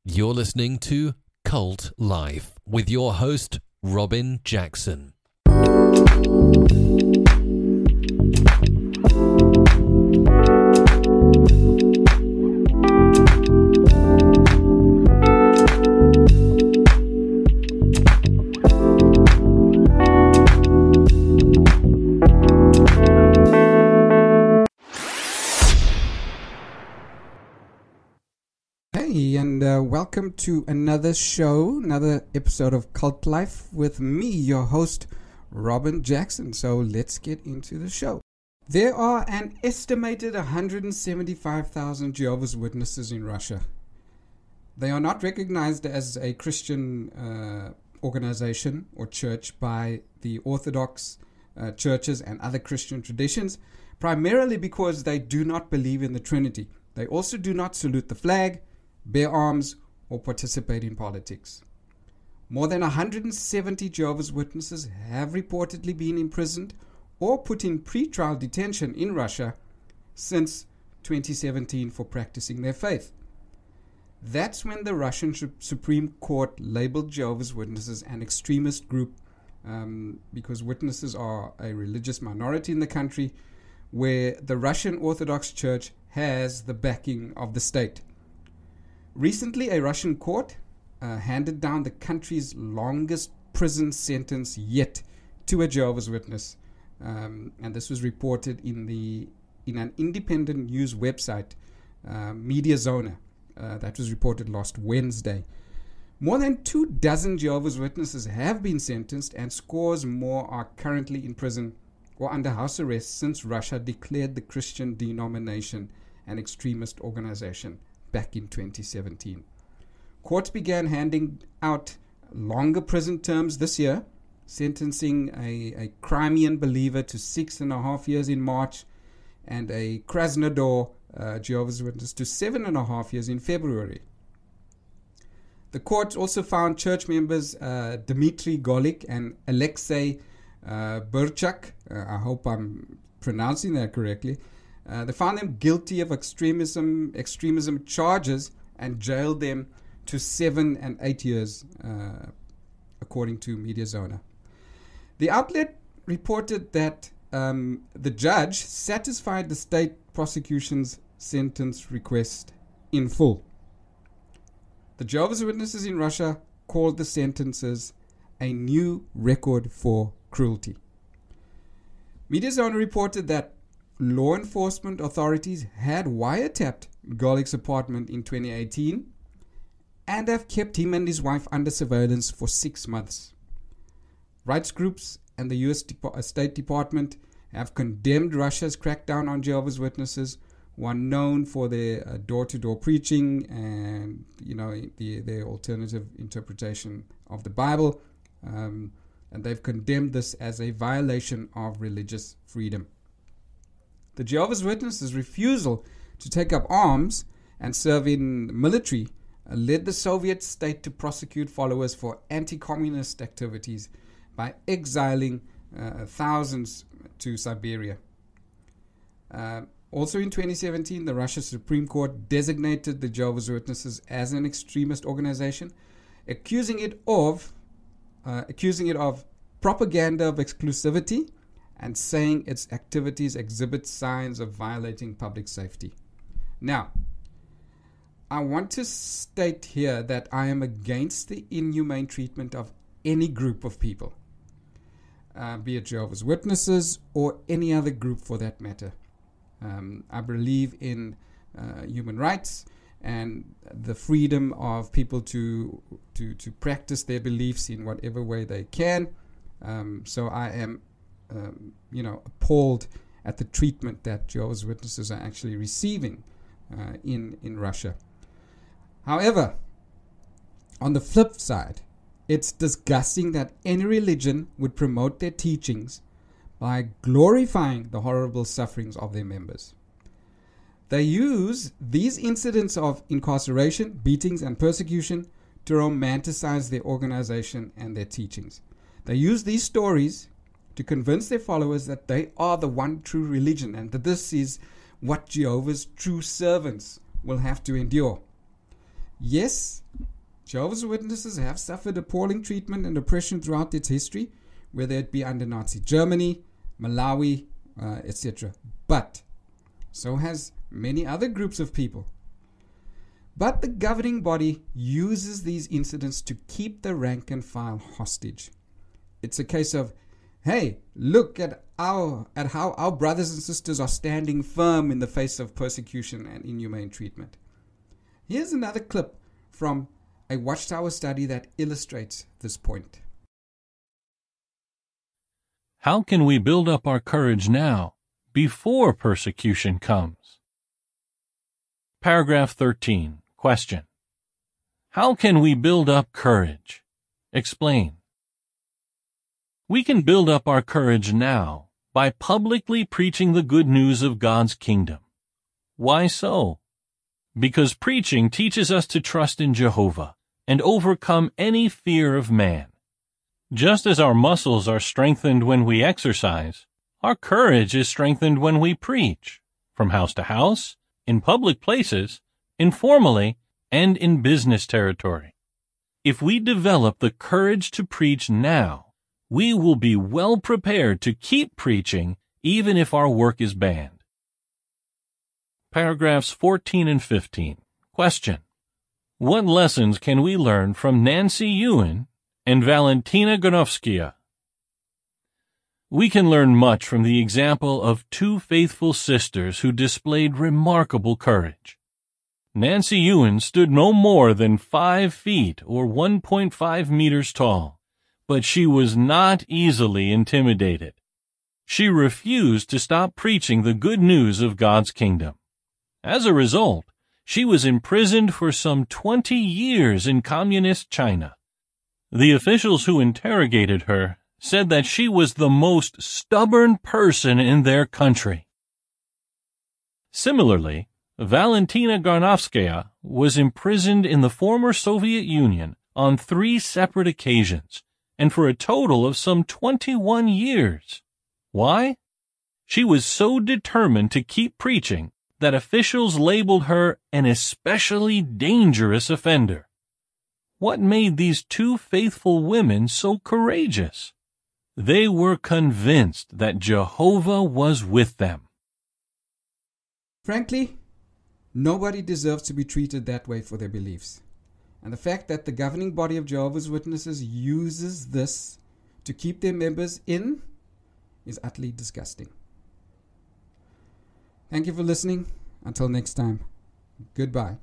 You're listening to Cult Life with your host, Robin Jackson. And welcome to another show, another episode of Cult Life with me, your host, Robin Jackson. So let's get into the show. There are an estimated 175,000 Jehovah's Witnesses in Russia. They are not recognized as a Christian organization or church by the Orthodox churches and other Christian traditions, primarily because they do not believe in the Trinity. They also do not salute the flag, bear arms, or participate in politics. More than 170 Jehovah's Witnesses have reportedly been imprisoned or put in pre-trial detention in Russia since 2017 for practicing their faith. That's when the Russian Supreme Court labeled Jehovah's Witnesses an extremist group because witnesses are a religious minority in the country where the Russian Orthodox Church has the backing of the state. Recently, a Russian court handed down the country's longest prison sentence yet to a Jehovah's Witness. And this was reported in an independent news website, Mediazona. That was reported last Wednesday. More than 24 Jehovah's Witnesses have been sentenced, and scores more are currently in prison or under house arrest since Russia declared the Christian denomination an extremist organization back in 2017. Courts began handing out longer prison terms this year, sentencing a Crimean believer to 6.5 years in March and a Krasnodar Jehovah's Witness to 7.5 years in February. The court also found church members Dmitry Golik and Alexei Burchak, I hope I'm pronouncing that correctly. They found them guilty of extremism charges and jailed them to 7 and 8 years, according to Mediazona. The outlet reported that the judge satisfied the state prosecution's sentence request in full. The Jehovah's Witnesses in Russia called the sentences a new record for cruelty. Mediazona reported that law enforcement authorities had wiretapped Golik's apartment in 2018 and have kept him and his wife under surveillance for 6 months. Rights groups and the U.S. State Department have condemned Russia's crackdown on Jehovah's Witnesses, who are known for their door-to-door preaching and their alternative interpretation of the Bible, and they've condemned this as a violation of religious freedom. The Jehovah's Witnesses' refusal to take up arms and serve in military led the Soviet state to prosecute followers for anti-communist activities by exiling thousands to Siberia. Also in 2017, the Russian Supreme Court designated the Jehovah's Witnesses as an extremist organization, accusing it of propaganda of exclusivity and saying its activities exhibit signs of violating public safety. Now, I want to state here that I am against the inhumane treatment of any group of people, be it Jehovah's Witnesses or any other group for that matter. I believe in human rights and the freedom of people to practice their beliefs in whatever way they can. So I am appalled at the treatment that Jehovah's Witnesses are actually receiving in Russia. However, on the flip side, it's disgusting that any religion would promote their teachings by glorifying the horrible sufferings of their members. They use these incidents of incarceration, beatings, and persecution to romanticize their organization and their teachings. They use these stories to convince their followers that they are the one true religion and that this is what Jehovah's true servants will have to endure. Yes, Jehovah's Witnesses have suffered appalling treatment and oppression throughout its history, whether it be under Nazi Germany, Malawi, etc. But so has many other groups of people. But the governing body uses these incidents to keep the rank and file hostage. It's a case of, hey, look at how our brothers and sisters are standing firm in the face of persecution and inhumane treatment. Here's another clip from a Watchtower study that illustrates this point. How can we build up our courage now, before persecution comes? Paragraph 13. Question. How can we build up courage? Explain. We can build up our courage now by publicly preaching the good news of God's kingdom. Why so? Because preaching teaches us to trust in Jehovah and overcome any fear of man. Just as our muscles are strengthened when we exercise, our courage is strengthened when we preach, from house to house, in public places, informally, and in business territory. If we develop the courage to preach now, we will be well prepared to keep preaching even if our work is banned. Paragraphs 14 and 15. Question. What lessons can we learn from Nancy Ewan and Valentina Granovskaya? We can learn much from the example of two faithful sisters who displayed remarkable courage. Nancy Ewan stood no more than 5 feet or 1.5 meters tall, but she was not easily intimidated. She refused to stop preaching the good news of God's kingdom. As a result, she was imprisoned for some 20 years in communist China. The officials who interrogated her said that she was the most stubborn person in their country. Similarly, Valentina Granovskaya was imprisoned in the former Soviet Union on 3 separate occasions, and for a total of some 21 years. Why? She was so determined to keep preaching that officials labeled her an especially dangerous offender. What made these two faithful women so courageous? They were convinced that Jehovah was with them. Frankly, nobody deserves to be treated that way for their beliefs. And the fact that the governing body of Jehovah's Witnesses uses this to keep their members in is utterly disgusting. Thank you for listening. Until next time, goodbye.